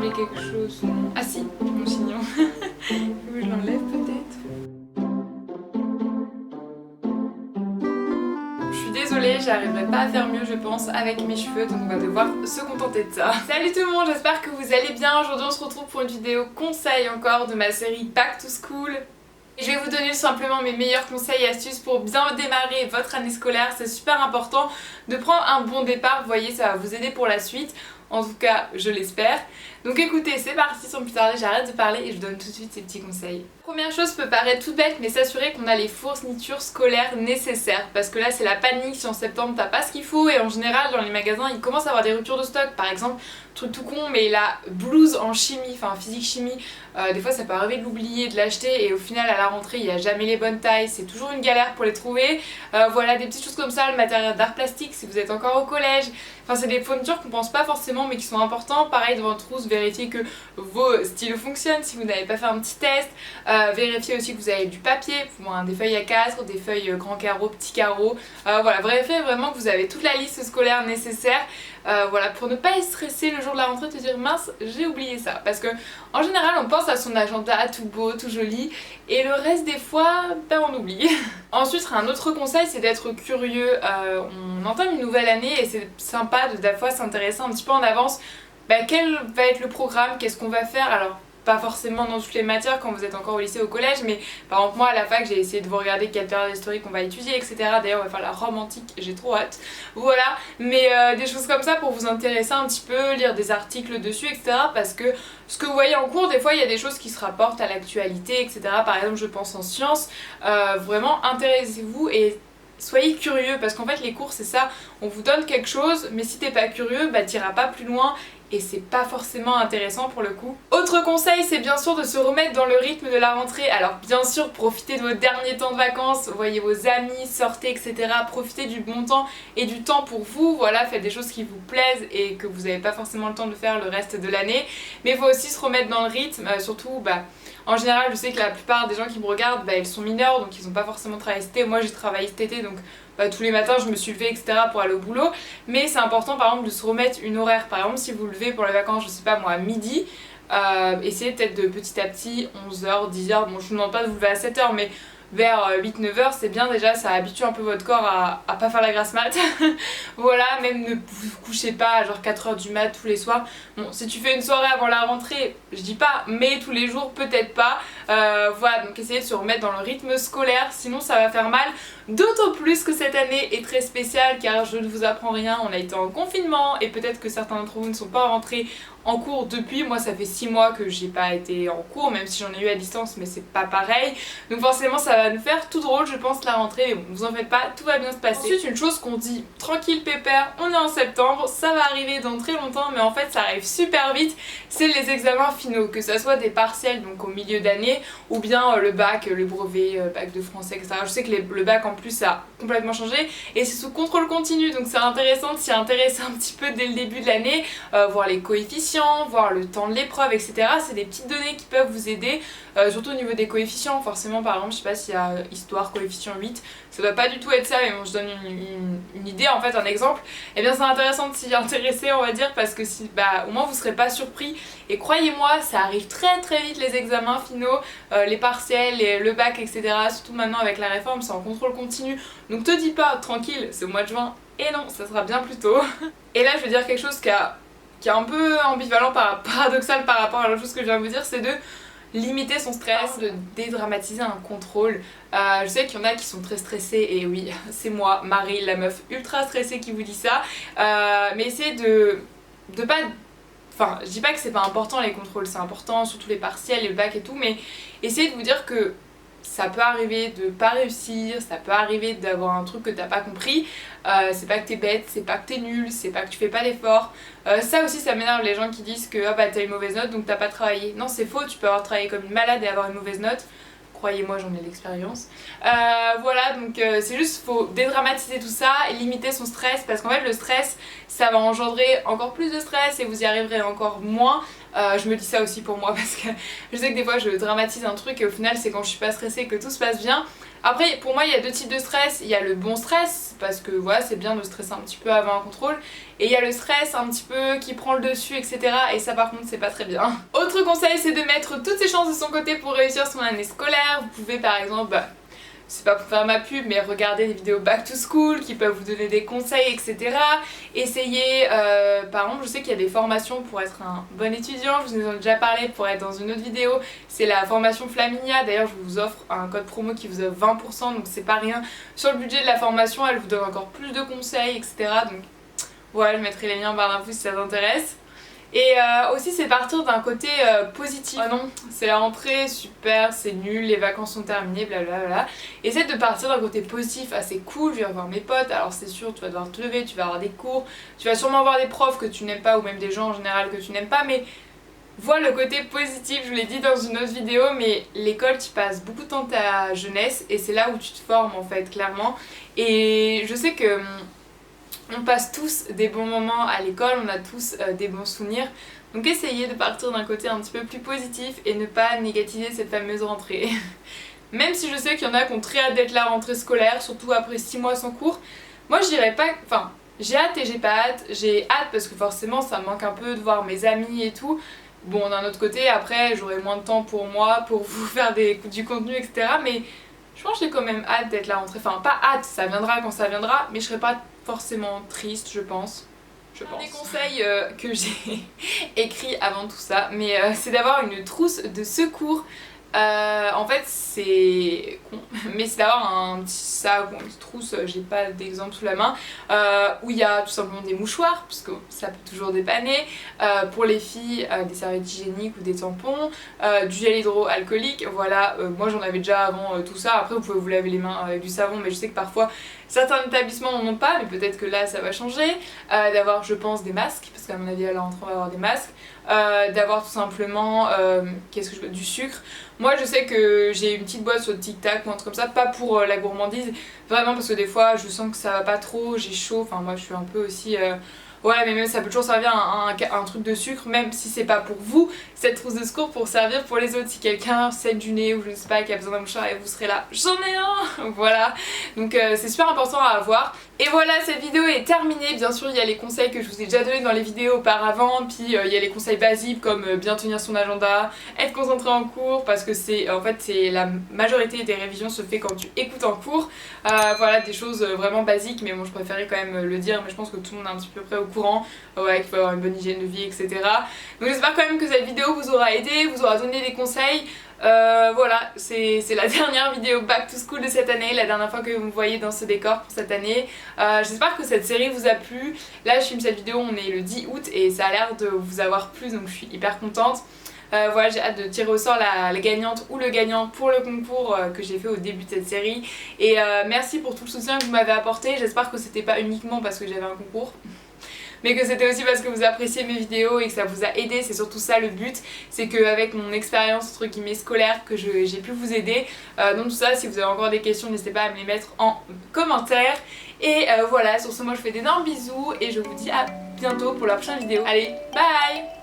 oublié quelque chose? Non. Ah si, mon chignon. Je l'enlève peut-être. Je suis désolée, j'arriverai pas à faire mieux je pense avec mes cheveux, donc on va devoir se contenter de ça. Salut tout le monde, j'espère que vous allez bien. Aujourd'hui on se retrouve pour une vidéo conseil encore de ma série Back to School. Et je vais vous donner simplement mes meilleurs conseils et astuces pour bien démarrer votre année scolaire. C'est super important de prendre un bon départ, vous voyez, ça va vous aider pour la suite. En tout cas, je l'espère. Donc écoutez, c'est parti, sans plus tarder, j'arrête de parler et je vous donne tout de suite ces petits conseils. Première chose peut paraître toute bête, mais s'assurer qu'on a les fournitures scolaires nécessaires. Parce que là, c'est la panique, si en septembre t'as pas ce qu'il faut, et en général, dans les magasins, ils commencent à avoir des ruptures de stock. Par exemple, truc tout con, mais la blouse en chimie, enfin physique-chimie, des fois ça peut arriver de l'oublier, de l'acheter, et au final, à la rentrée, il n'y a jamais les bonnes tailles, c'est toujours une galère pour les trouver. Voilà, des petites choses comme ça, le matériel d'art plastique, si vous êtes encore au collège. Enfin, c'est des fournitures qu'on pense pas forcément, mais qui sont importants. Pareil, devant votre trousse, vérifiez que vos stylos fonctionnent si vous n'avez pas fait un petit test. Vérifiez aussi que vous avez du papier, des feuilles A4, des feuilles grands carreaux, petits carreaux. Voilà, vérifiez vraiment que vous avez toute la liste scolaire nécessaire. Voilà, pour ne pas être stressé le jour de la rentrée, te dire mince, j'ai oublié ça. Parce que en général, on pense à son agenda tout beau, tout joli, et le reste des fois, ben, on oublie. Ensuite, un autre conseil, c'est d'être curieux. On entame une nouvelle année et c'est sympa de des fois s'intéresser un petit peu en avance. Ben, quel va être le programme, qu'est-ce qu'on va faire? Alors, pas forcément dans toutes les matières quand vous êtes encore au lycée ou au collège, mais par exemple moi à la fac j'ai essayé de vous regarder quelle période historique on va étudier, etc. D'ailleurs on va faire la Rome antique, j'ai trop hâte. Voilà, mais des choses comme ça pour vous intéresser un petit peu, lire des articles dessus, etc. Parce que ce que vous voyez en cours, des fois il y a des choses qui se rapportent à l'actualité, etc. Par exemple je pense en sciences, vraiment intéressez-vous et soyez curieux, parce qu'en fait les cours c'est ça, on vous donne quelque chose, mais si t'es pas curieux, bah t'iras pas plus loin et c'est pas forcément intéressant pour le coup. Autre conseil, c'est bien sûr de se remettre dans le rythme de la rentrée. Alors bien sûr, profitez de vos derniers temps de vacances, voyez vos amis, sortez, etc. Profitez du bon temps et du temps pour vous, voilà, faites des choses qui vous plaisent et que vous n'avez pas forcément le temps de faire le reste de l'année. Mais il faut aussi se remettre dans le rythme, surtout en général, je sais que la plupart des gens qui me regardent, ils sont mineurs, donc ils n'ont pas forcément travaillé cet été. Moi j'ai travaillé cet été, donc tous les matins je me suis levée, etc. pour aller au boulot. Mais c'est important par exemple de se remettre une horaire. Par exemple si vous levez pour les vacances, je sais pas moi, à midi, essayez peut-être de petit à petit, 11h, 10h, bon je vous demande pas de vous lever à 7h, mais vers 8-9h c'est bien déjà, ça habitue un peu votre corps à pas faire la grasse mat. Voilà, même ne vous couchez pas à genre 4h du mat tous les soirs. Bon, si tu fais une soirée avant la rentrée, je dis pas, mais tous les jours peut-être pas. Voilà, donc essayez de se remettre dans le rythme scolaire, sinon ça va faire mal. D'autant plus que cette année est très spéciale car je ne vous apprends rien, on a été en confinement et peut-être que certains d'entre vous ne sont pas rentrés en cours depuis. Moi ça fait 6 mois que j'ai pas été en cours, même si j'en ai eu à distance, mais c'est pas pareil. Donc forcément ça va nous faire tout drôle je pense la rentrée, mais bon, vous en faites pas, tout va bien se passer. Ensuite une chose qu'on dit, tranquille pépère, on est en septembre, ça va arriver dans très longtemps, mais en fait ça arrive super vite, c'est les examens finaux, que ça soit des partiels donc au milieu d'année, ou bien le bac, le brevet, bac de français, etc. Je sais que le bac en plus ça a complètement changé et c'est sous contrôle continu, donc c'est intéressant de s'y intéresser un petit peu dès le début de l'année, voir les coefficients, voir le temps de l'épreuve, etc. C'est des petites données qui peuvent vous aider, surtout au niveau des coefficients. Forcément par exemple je sais pas s'il y a histoire coefficient 8, ça doit pas du tout être ça, mais bon je donne une idée en fait, un exemple. Et bien c'est intéressant de s'y intéresser on va dire, parce que si, au moins vous serez pas surpris. Et croyez-moi ça arrive très très vite les examens finaux, les partiels, le bac, etc. Surtout maintenant avec la réforme c'est en contrôle continu, donc te dis pas tranquille c'est au mois de juin, et non ça sera bien plus tôt. Et là je veux dire quelque chose qui est un peu ambivalent, paradoxal par rapport à la chose que je viens de vous dire, c'est de limiter son stress, de dédramatiser un contrôle. Je sais qu'il y en a qui sont très stressés, et oui c'est moi, Marie, la meuf ultra stressée qui vous dit ça, mais essayez de pas... Enfin, je dis pas que c'est pas important les contrôles, c'est important, surtout les partiels, le bac et tout, mais essayez de vous dire que ça peut arriver de pas réussir, ça peut arriver d'avoir un truc que t'as pas compris, c'est pas que t'es bête, c'est pas que t'es nul, c'est pas que tu fais pas d'efforts. Ça aussi ça m'énerve les gens qui disent que t'as une mauvaise note donc t'as pas travaillé. Non c'est faux, tu peux avoir travaillé comme une malade et avoir une mauvaise note. Croyez-moi j'en ai l'expérience. Voilà donc c'est juste faut dédramatiser tout ça et limiter son stress, parce qu'en fait le stress ça va engendrer encore plus de stress et vous y arriverez encore moins. Je me dis ça aussi pour moi parce que je sais que des fois je dramatise un truc et au final c'est quand je suis pas stressée que tout se passe bien. Après pour moi il y a deux types de stress, il y a le bon stress parce que voilà c'est bien de stresser un petit peu avant un contrôle, et il y a le stress un petit peu qui prend le dessus etc, et ça par contre c'est pas très bien. Autre conseil, c'est de mettre toutes ses chances de son côté pour réussir son année scolaire. Vous pouvez par exemple, c'est pas pour faire ma pub, mais regarder des vidéos back to school qui peuvent vous donner des conseils, etc. Essayez, par exemple, je sais qu'il y a des formations pour être un bon étudiant, je vous en ai déjà parlé pour être dans une autre vidéo, c'est la formation Flaminia. D'ailleurs, je vous offre un code promo qui vous offre 20%, donc c'est pas rien. Sur le budget de la formation, elle vous donne encore plus de conseils, etc. Donc voilà, je mettrai les liens en barre d'infos si ça t'intéresse. Et aussi c'est partir d'un côté positif. Oh non, c'est la rentrée, super, c'est nul, les vacances sont terminées, blablabla. Essaie de partir d'un côté positif, ah c'est cool, je vais revoir mes potes, alors c'est sûr tu vas devoir te lever, tu vas avoir des cours, tu vas sûrement avoir des profs que tu n'aimes pas ou même des gens en général que tu n'aimes pas, mais vois le côté positif. Je vous l'ai dit dans une autre vidéo, mais l'école tu passes beaucoup de temps de ta jeunesse et c'est là où tu te formes en fait, clairement. Et je sais que on passe tous des bons moments à l'école, on a tous des bons souvenirs. Donc essayez de partir d'un côté un petit peu plus positif et ne pas négativer cette fameuse rentrée. Même si je sais qu'il y en a qui ont très hâte d'être la rentrée scolaire, surtout après 6 mois sans cours. Moi je dirais pas... Enfin, j'ai hâte et j'ai pas hâte. J'ai hâte parce que forcément ça me manque un peu de voir mes amis et tout. Bon, d'un autre côté, après j'aurai moins de temps pour moi, pour vous faire du contenu, etc. Mais je pense que j'ai quand même hâte d'être la rentrée. Enfin, pas hâte, ça viendra quand ça viendra, mais je serai pas forcément triste, je pense. Un des conseils que j'ai écrit avant tout ça, mais c'est d'avoir une trousse de secours. En fait c'est con, mais c'est d'avoir un petit sac ou une petite trousse, j'ai pas d'exemple sous la main, où il y a tout simplement des mouchoirs, parce que ça peut toujours dépanner, pour les filles des serviettes hygiéniques ou des tampons, du gel hydroalcoolique, voilà, moi j'en avais déjà avant tout ça. Après vous pouvez vous laver les mains avec du savon, mais je sais que parfois certains établissements n'en ont pas, mais peut-être que là ça va changer, d'avoir je pense des masques, parce qu'à mon avis à la rentrée on va avoir des masques, d'avoir tout simplement du sucre. Moi je sais que j'ai une petite boîte sur le Tic Tac ou un truc comme ça, pas pour la gourmandise, vraiment parce que des fois je sens que ça va pas trop, j'ai chaud, enfin moi je suis un peu aussi... Ouais, mais même ça peut toujours servir un truc de sucre, même si c'est pas pour vous, cette trousse de secours pour servir pour les autres. Si quelqu'un saigne du nez ou je sais pas, qui a besoin d'un mouchoir et vous serez là, j'en ai un. Voilà, donc c'est super important à avoir. Et voilà, cette vidéo est terminée. Bien sûr il y a les conseils que je vous ai déjà donnés dans les vidéos auparavant, puis il y a les conseils basiques comme bien tenir son agenda, être concentré en cours, parce que c'est en fait c'est la majorité des révisions se fait quand tu écoutes en cours. Voilà, des choses vraiment basiques, mais bon je préférais quand même le dire, mais je pense que tout le monde est un petit peu près au courant, ouais, qu'il faut avoir une bonne hygiène de vie, etc. Donc j'espère quand même que cette vidéo vous aura aidé, vous aura donné des conseils. Voilà, c'est la dernière vidéo back to school de cette année, la dernière fois que vous me voyez dans ce décor pour cette année. J'espère que cette série vous a plu. Là je filme cette vidéo, on est le 10 août et ça a l'air de vous avoir plu, donc je suis hyper contente. Voilà, j'ai hâte de tirer au sort la gagnante ou le gagnant pour le concours que j'ai fait au début de cette série. Et merci pour tout le soutien que vous m'avez apporté. J'espère que c'était pas uniquement parce que j'avais un concours, mais que c'était aussi parce que vous appréciez mes vidéos et que ça vous a aidé. C'est surtout ça le but, c'est qu'avec mon expérience entre guillemets scolaire que j'ai pu vous aider. Donc tout ça, si vous avez encore des questions, n'hésitez pas à me les mettre en commentaire. Et voilà, sur ce moi je vous fais d'énormes bisous et je vous dis à bientôt pour la prochaine vidéo. Allez, bye!